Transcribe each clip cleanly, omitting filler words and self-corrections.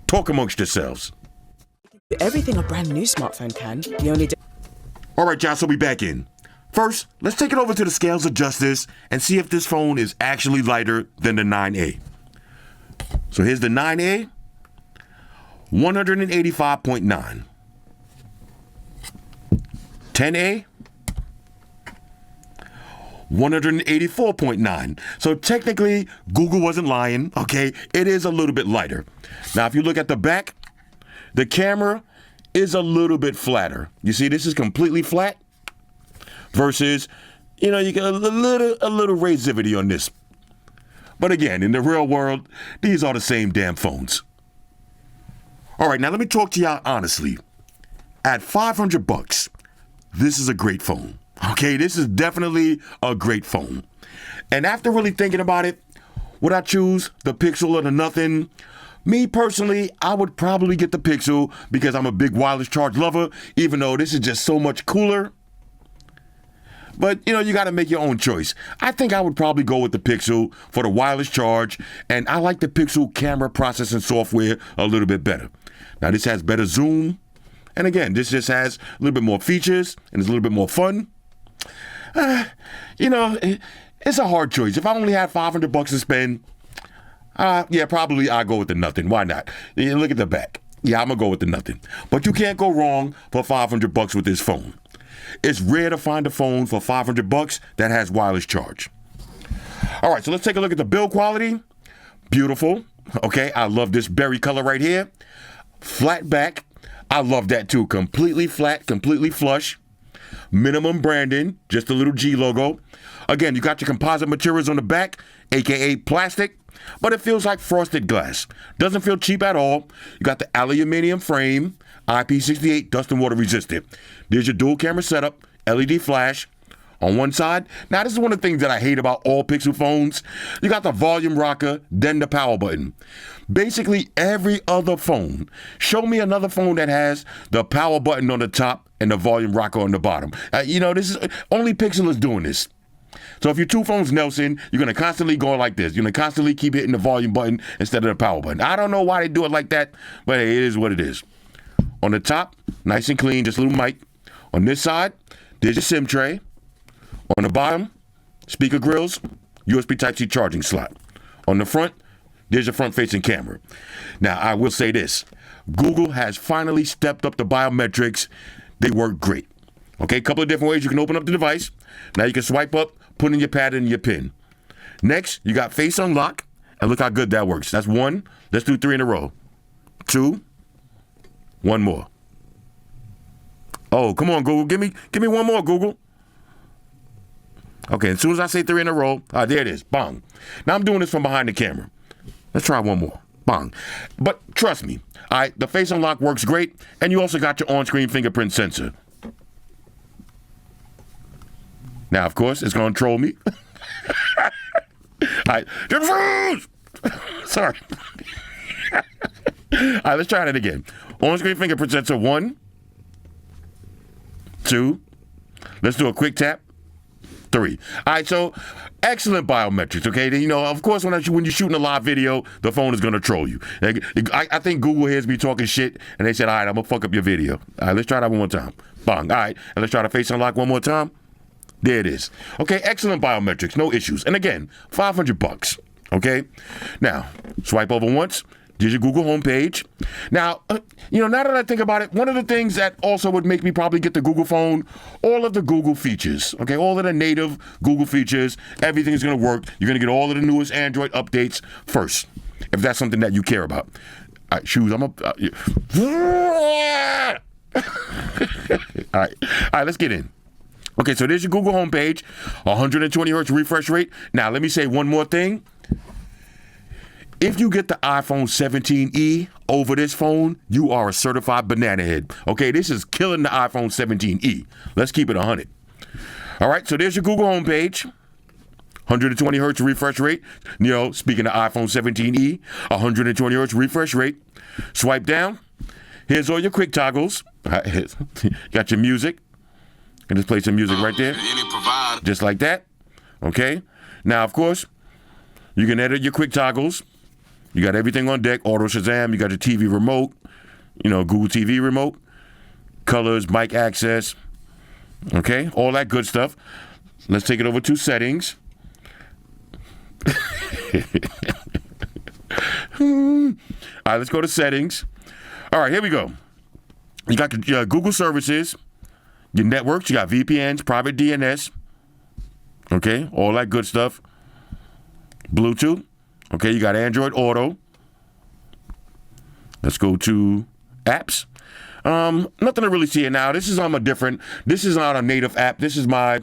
Talk amongst yourselves. Everything a brand new smartphone can. The only All right, y'all, so we back in. First, let's take it over to the scales of justice and see if this phone is actually lighter than the 9A. So here's the 9A, 185.9. 10A, 184.9. So technically, Google wasn't lying, okay? It is a little bit lighter. Now, if you look at the back, the camera is a little bit flatter. You see, this is completely flat versus, you get a little razivity on this. But again, in the real world, these are the same damn phones. All right, now let me talk to y'all honestly. At $500, this is a great phone. Okay, this is definitely a great phone. And after really thinking about it, would I choose the Pixel or the Nothing? Me personally, I would probably get the Pixel because I'm a big wireless charge lover, even though this is just so much cooler. But, you got to make your own choice. I think I would probably go with the Pixel for the wireless charge, and I like the Pixel camera processing software a little bit better. Now, this has better zoom, and again, this just has a little bit more features, and it's a little bit more fun. It's a hard choice. If I only had $500 to spend, probably I'll go with the Nothing. Why not? Look at the back. Yeah, I'm going to go with the Nothing. But you can't go wrong for $500 with this phone. It's rare to find a phone for $500 that has wireless charge. All right, so let's take a look at the build quality. Beautiful. Okay, I love this berry color right here. Flat back. I love that too. Completely flat, completely flush. Minimum branding, just a little G logo. Again, you got your composite materials on the back, aka plastic, but it feels like frosted glass. Doesn't feel cheap at all. You got the aluminum frame, IP68 dust and water resistant. There's your dual camera setup, LED flash on one side. Now, this is one of the things that I hate about all Pixel phones. You got the volume rocker, then the power button. Basically, every other phone. Show me another phone that has the power button on the top and the volume rocker on the bottom. This is only Pixel is doing this. So if you're two phones, Nelson, you're going to constantly go like this. You're going to constantly keep hitting the volume button instead of the power button. I don't know why they do it like that, but hey, it is what it is. On the top, nice and clean, just a little mic. On this side, there's your SIM tray. On the bottom, speaker grills, USB Type-C charging slot. On the front, there's your front-facing camera. Now, I will say this. Google has finally stepped up the biometrics. They work great. Okay, a couple of different ways you can open up the device. Now you can swipe up, put in your pad and your PIN. Next, you got Face Unlock, and look how good that works. That's one. Let's do 3 in a row. 2. One more. Oh, come on, Google. Give me one more, Google. Okay, as soon as I say 3 in a row, there it is. Bang. Now I'm doing this from behind the camera. Let's try one more. Bang. But trust me, the Face Unlock works great, and you also got your on-screen fingerprint sensor. Now, of course, it's going to troll me. All right. Sorry. All right, let's try that again. On-screen fingerprint sensor, 1, 2. Let's do a quick tap. 3. All right, so excellent biometrics, okay? Of course, when you're shooting a live video, the phone is going to troll you. I think Google hears me talking shit, and they said, all right, I'm going to fuck up your video. All right, let's try that one more time. Bang. All right, and let's try to Face Unlock one more time. There it is. Okay, excellent biometrics, no issues. And again, $500, okay? Now, swipe over once. There's your Google homepage. Now, now that I think about it, one of the things that also would make me probably get the Google phone, all of the Google features, okay? All of the native Google features, everything is going to work. You're going to get all of the newest Android updates first, if that's something that you care about. All right, shoes, I'm up. All right, let's get in. Okay, so there's your Google homepage, 120 hertz refresh rate. Now, let me say one more thing. If you get the iPhone 17e over this phone, you are a certified banana head. Okay, this is killing the iPhone 17e. Let's keep it 100. All right, so there's your Google homepage, 120 hertz refresh rate. Speaking of iPhone 17e, 120 hertz refresh rate. Swipe down. Here's all your quick toggles. Got your music. And just play some music right there. Just like that. Okay. Now, of course, you can edit your quick toggles. You got everything on deck. Auto Shazam. You got your TV remote. Google TV remote. Colors, mic access. Okay, all that good stuff. Let's take it over to settings. All right, let's go to settings. All right, here we go. You got your Google services, your networks. You got VPNs, private DNS. Okay, all that good stuff. Bluetooth. Okay, you got Android Auto. Let's go to apps. Nothing to really see it now. This is this is not a native app. This is my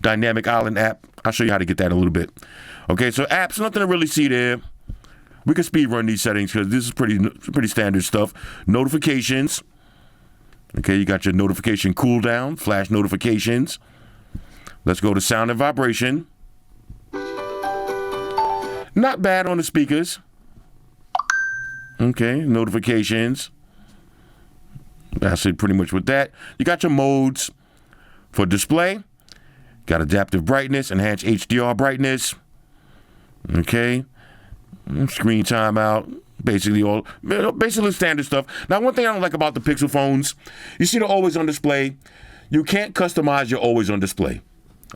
Dynamic Island app. I'll show you how to get that in a little bit. Okay, so apps, nothing to really see there. We can speed run these settings because this is pretty standard stuff. Notifications. Okay, you got your notification cooldown, flash notifications. Let's go to sound and vibration. Not bad on the speakers. Okay, notifications. That's it pretty much with that. You got your modes for display. Got adaptive brightness, enhanced HDR brightness. Okay. Screen timeout. Basically standard stuff. Now, one thing I don't like about the Pixel phones, you see the always on display. You can't customize your always on display.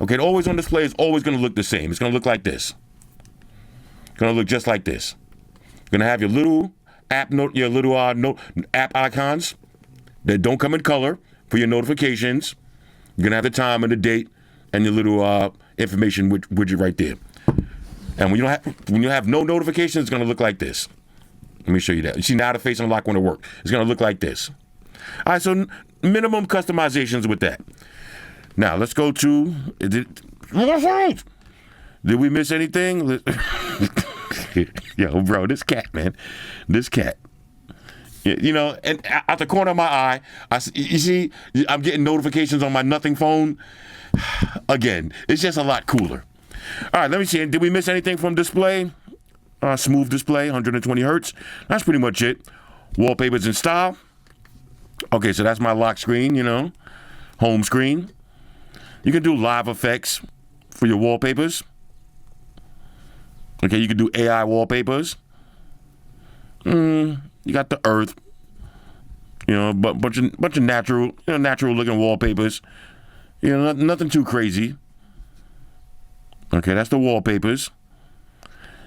Okay, the always on display is always going to look the same. It's going to look like this. It's going to look just like this. You're going to have your little app app icons that don't come in color for your notifications. You're going to have the time and the date and your little information widget right there. And when you have no notifications, it's going to look like this. Let me show you that. You see now the face unlock when it works. It's going to look like this. All right, so minimum customizations with that. Now let's go to. Did we miss anything? Yo, bro, this cat, man, this cat. And out the corner of my eye, you see, I'm getting notifications on my nothing phone. Again, it's just a lot cooler. All right, let me see. Did we miss anything from display? Smooth display, 120 hertz. That's pretty much it. Wallpapers and style. Okay, so that's my lock screen, home screen. You can do live effects for your wallpapers. Okay, you can do AI wallpapers. You got the earth. Bunch of natural looking wallpapers. Nothing too crazy. Okay, that's the wallpapers.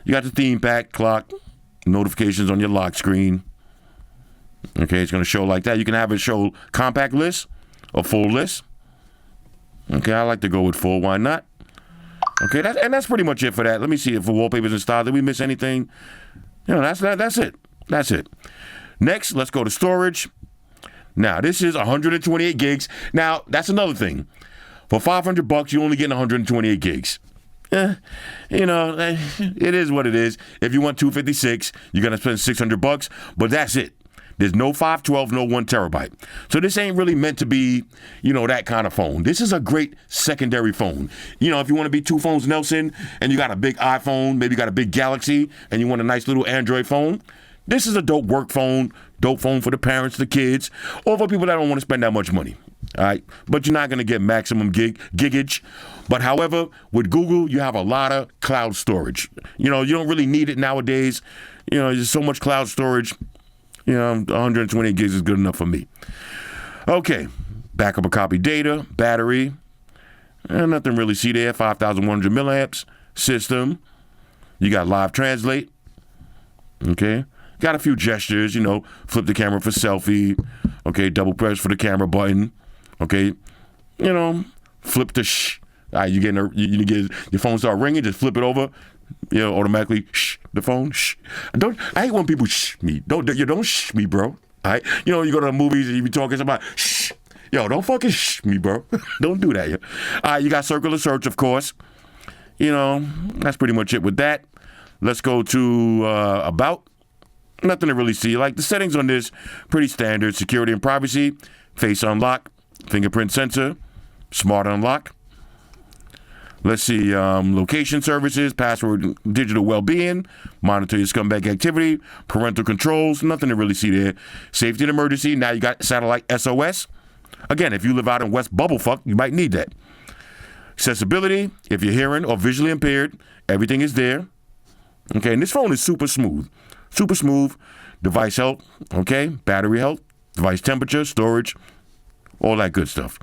You got the theme pack, clock, notifications on your lock screen. Okay, it's going to show like that. You can have it show compact list or full list. Okay, I like to go with full. Why not? Okay, that's pretty much it for that. Let me see if for wallpapers and style, did we miss anything? That's it. That's it. Next, let's go to storage. Now, this is 128 gigs. Now, that's another thing. For $500, you only get 128 gigs. It is what it is. If you want 256, you're going to spend $600, but that's it. There's no 512, no 1 terabyte. So this ain't really meant to be, that kind of phone. This is a great secondary phone. If you want to be two phones Nelson and you got a big iPhone, maybe you got a big Galaxy and you want a nice little Android phone, this is a dope work phone, dope phone for the parents, the kids, or for people that don't want to spend that much money. All right, but you're not going to get maximum gigage. But however, with Google, you have a lot of cloud storage. You don't really need it nowadays. There's so much cloud storage. 120 gigs is good enough for me. Okay, backup of copy data, battery, nothing really see there. 5,100 milliamps. System. You got live translate. Okay. Got a few gestures, flip the camera for selfie. Okay, double press for the camera button. Okay, flip the shh. All right, you get your phone start ringing, just flip it over. Automatically shh the phone. Shh. I hate when people shh me. Don't shh me, bro. All right, you go to the movies and you be talking about shh. Don't fucking shh me, bro. Don't do that. All right, you got circular search, of course. That's pretty much it with that. Let's go to about. Nothing to really see. Like the settings on this, pretty standard. Security and privacy, face unlock, fingerprint sensor, smart unlock. Let's see, location services, password, digital well-being, monitor your scumbag activity, parental controls, nothing to really see there. Safety and emergency, now you got satellite SOS. Again, if you live out in West Bubblefuck, you might need that. Accessibility, if you're hearing or visually impaired, everything is there. Okay, and this phone is super smooth. Super smooth. Device health, okay? Battery health, device temperature, storage, all that good stuff.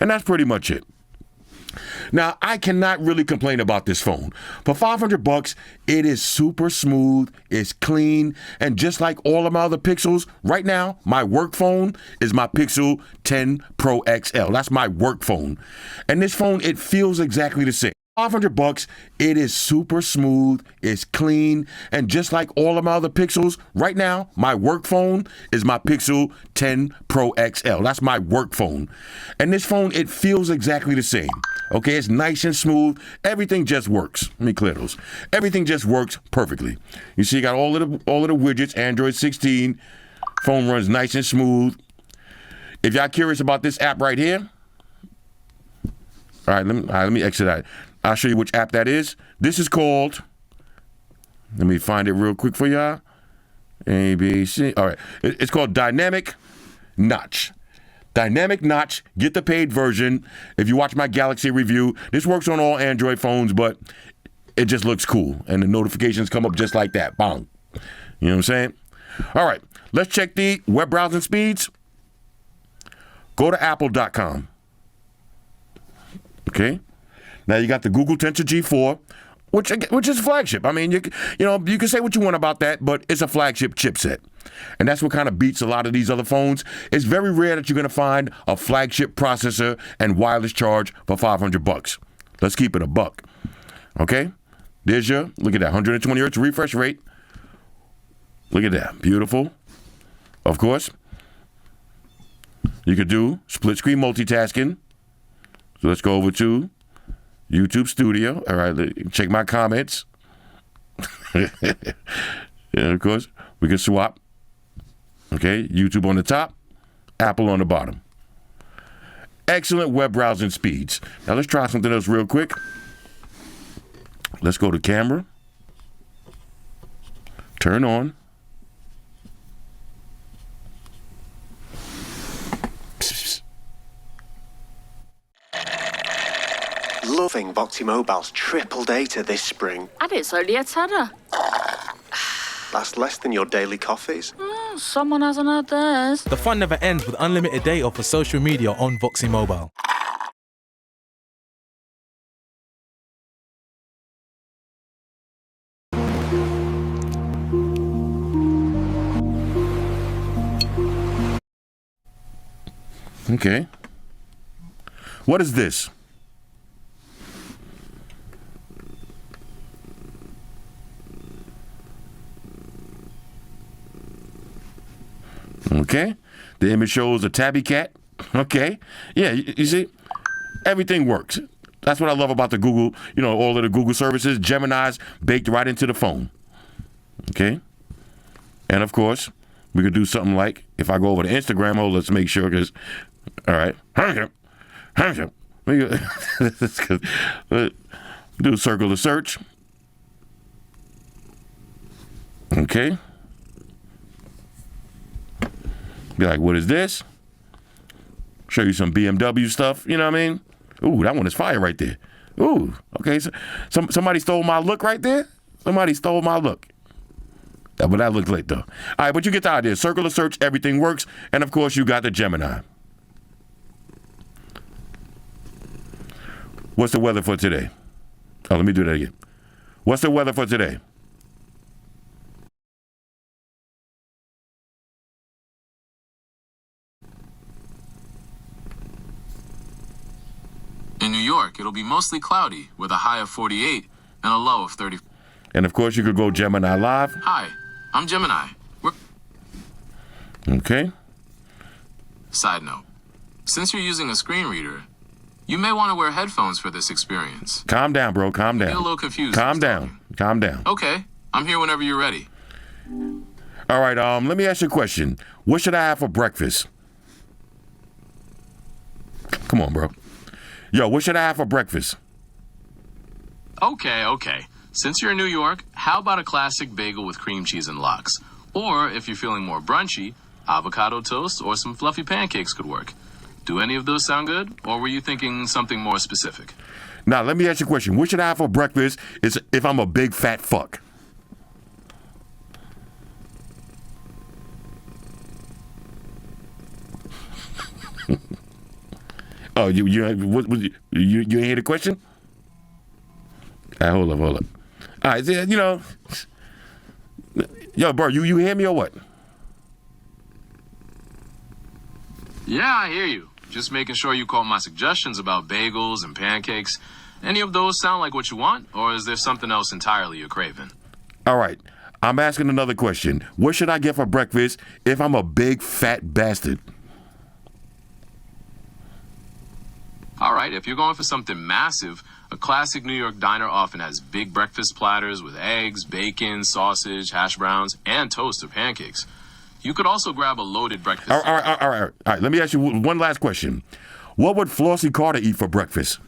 And that's pretty much it. Now, I cannot really complain about this phone. For $500, it is super smooth, it's clean, and just like all of my other Pixels, right now, my work phone is my Pixel 10 Pro XL. That's my work phone. And this phone, it feels exactly the same. $500, it is super smooth, it's clean, and just like all of my other Pixels, right now, my work phone is my Pixel 10 Pro XL. That's my work phone. And this phone, it feels exactly the same. Okay, it's nice and smooth. Everything just works. Let me clear those. Everything just works perfectly. You see, you got all of the widgets, Android 16. Phone runs nice and smooth. If y'all curious about this app right here, all right, let me exit out. I'll show you which app that is. This is called, let me find it real quick for y'all. ABC. All right. It's called Dynamic Notch. Dynamic Notch. Get the paid version. If you watch my Galaxy review, this works on all Android phones, but it just looks cool. And the notifications come up just like that. Bang. You know what I'm saying? All right. Let's check the web browsing speeds. Go to apple.com. Okay. Now you got the Google Tensor G4, which is flagship. I mean, you can say what you want about that, but it's a flagship chipset. And that's what kind of beats a lot of these other phones. It's very rare that you're going to find a flagship processor and wireless charge for $500. Let's keep it a buck. Okay? There's your, look at that, 120 hertz refresh rate. Look at that. Beautiful. Of course, you could do split screen multitasking. So let's go over to YouTube Studio. All right, check my comments. And of course, we can swap. Okay, YouTube on the top, Apple on the bottom. Excellent web browsing speeds. Now let's try something else real quick. Let's go to camera. Turn on. Loving Voxy Mobile's triple data this spring. And it's only a tenner. That's less than your daily coffees. Someone hasn't had theirs. The fun never ends with unlimited data for social media on Voxy Mobile. Okay. What is this? Okay. The image shows a tabby cat. Okay. Yeah, you see, everything works. That's what I love about the Google, all of the Google services. Gemini's baked right into the phone. Okay. And of course, we could do something like, if I go over to Instagram, let's make sure, because, all right. Do circle the search. Okay. Be like, what is this? Show you some BMW stuff, you know what I mean? Ooh, that one is fire right there. Ooh, okay, so somebody stole my look right there? Somebody stole my look. But that looked lit, though. All right, but you get the idea. Circle the search, everything works. And, of course, you got the Gemini. What's the weather for today? Oh, let me do that again. What's the weather for today? In New York, it'll be mostly cloudy with a high of 48 and a low of 30. And, of course, you could go Gemini Live. Hi, I'm Gemini. Okay. Side note, since you're using a screen reader, you may want to wear headphones for this experience. Calm down, bro. Calm down. I feel a little confused. Calm down. Calm down. Okay, I'm here whenever you're ready. All right, let me ask you a question. What should I have for breakfast? Come on, bro. Yo, what should I have for breakfast? Okay. Since you're in New York, how about a classic bagel with cream cheese and lox? Or, if you're feeling more brunchy, avocado toast or some fluffy pancakes could work. Do any of those sound good? Or were you thinking something more specific? Now, let me ask you a question. What should I have for breakfast if I'm a big fat fuck? Oh, you ain't hear the question? All right, hold up. All right, yo, bro, you hear me or what? Yeah, I hear you. Just making sure you call my suggestions about bagels and pancakes. Any of those sound like what you want, or is there something else entirely you're craving? All right, I'm asking another question. What should I get for breakfast if I'm a big fat bastard? All right, if you're going for something massive, a classic New York diner often has big breakfast platters with eggs, bacon, sausage, hash browns, and toast or pancakes. You could also grab a loaded breakfast. All right. Let me ask you one last question. What would Flossie Carter eat for breakfast?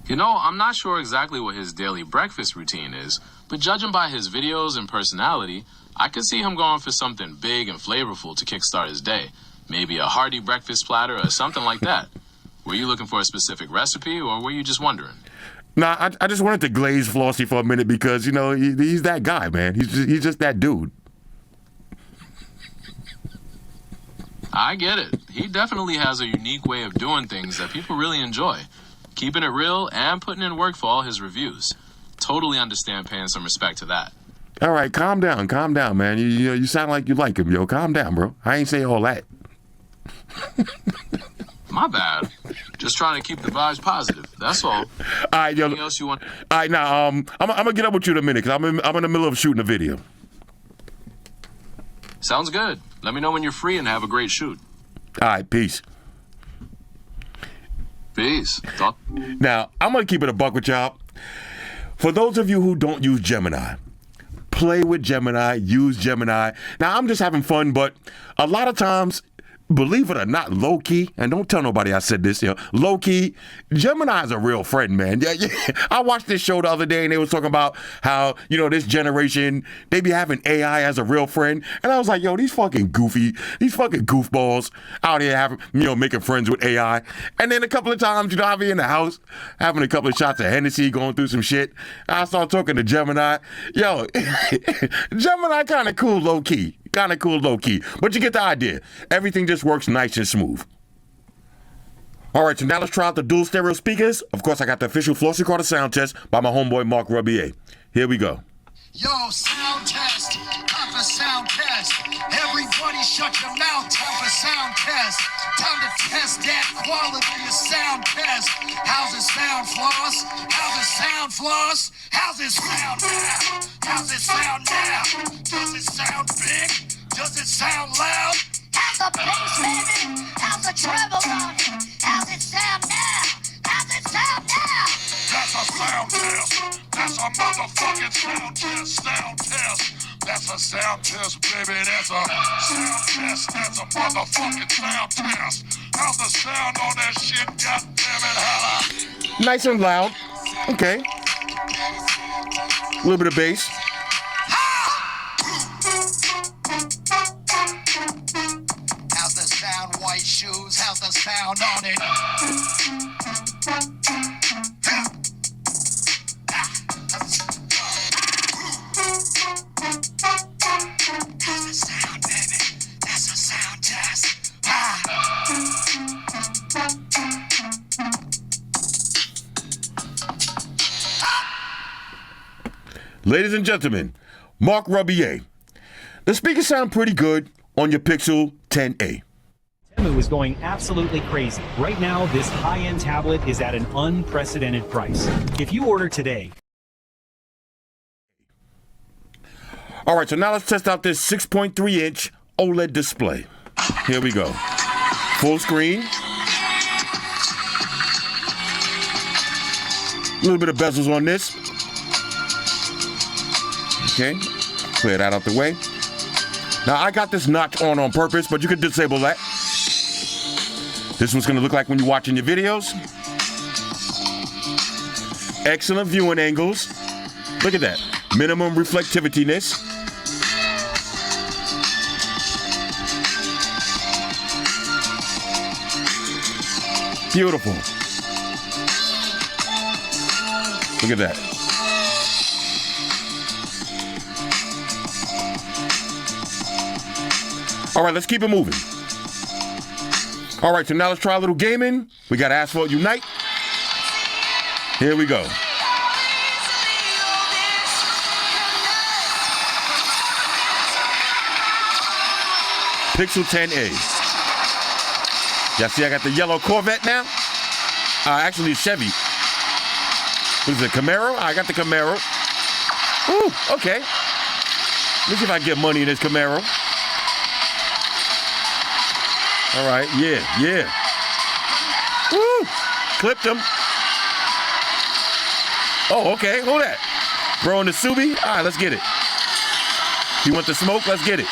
You know, I'm not sure exactly what his daily breakfast routine is, but judging by his videos and personality, I could see him going for something big and flavorful to kickstart his day. Maybe a hearty breakfast platter or something like that. Were you looking for a specific recipe, or were you just wondering? Nah, I just wanted to glaze Flossie for a minute because, he's that guy, man. He's just that dude. I get it. He definitely has a unique way of doing things that people really enjoy. Keeping it real and putting in work for all his reviews. Totally understand paying some respect to that. All right, calm down, man. You sound like you like him, yo. Calm down, bro. I ain't say all that. My bad. Just trying to keep the vibes positive. That's all. All right, yo. Anything else you want? All right, now, I'm gonna get up with you in a minute because I'm in the middle of shooting a video. Sounds good. Let me know when you're free and have a great shoot. All right, peace. Peace. Now, I'm gonna keep it a buck with y'all. For those of you who don't use Gemini, play with Gemini, use Gemini. Now, I'm just having fun, but a lot of times, believe it or not, low-key, and don't tell nobody I said this, low-key, Gemini is a real friend, man. Yeah. I watched this show the other day, and they was talking about how, this generation, they be having AI as a real friend, and I was like, these fucking goofballs out here having, making friends with AI. And then a couple of times, I'll be in the house, having a couple of shots of Hennessy, going through some shit. I start talking to Gemini. Gemini kind of cool, low-key. But you get the idea. Everything just works nice and smooth. All right, so now let's try out the dual stereo speakers. Of course, I got the official Flossie Carter sound test by my homeboy Mark Rebier. Here we go. Yo, sound test. Time for sound test. Everybody shut your mouth. Time for sound test. Time to test that quality of sound test. How's it sound, Floss? How's it sound, Floss? How's it sound now? How's it sound now? Does it sound big? Does it sound loud? How's the bass, baby? How's the treble on it? How's it sound now? How's it sound now? That's a sound test. That's a motherfucking sound test. Sound test. That's a sound test, baby. That's a sound test. That's a motherfucking sound test. How's the sound on that shit? God damn it, holla. Nice and loud. Okay. A little bit of bass. How's the sound, white shoes? How's the sound on it? How's the sound, baby? That's a sound test. Ladies and gentlemen, Mark Rebier. The speakers sound pretty good on your Pixel 10a. Temu is going absolutely crazy. Right now, this high-end tablet is at an unprecedented price. If you order today... All right, so now let's test out this 6.3-inch OLED display. Here we go. Full screen. A little bit of bezels on this. Okay, clear that out the way. Now, I got this notch on purpose, but you can disable that. This one's gonna look like when you're watching your videos. Excellent viewing angles. Look at that. Minimum reflectivityness. Beautiful. Look at that. All right, let's keep it moving. All right, so now let's try a little gaming. We got Asphalt Unite. Here we go. Pixel 10a. Y'all see I got the yellow Corvette now? Actually, it's Chevy. What is it, Camaro? I got the Camaro. Ooh, okay. Let's see if I can get money in this Camaro. All right, yeah. Woo! Clipped him. Oh, okay, hold that. Bro in the Subi? All right, let's get it. You want the smoke? Let's get it.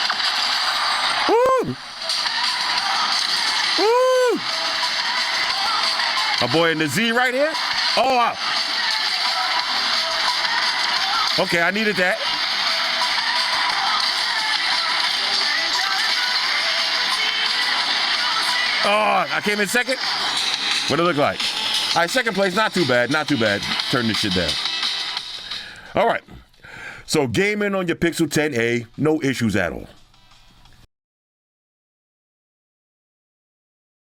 Woo! Woo! My boy in the Z right here? Oh, wow. Okay, I needed that. Oh, I came in second? What it look like? All right, second place, not too bad. Turn this shit down. All right. So gaming on your Pixel 10a, no issues at all.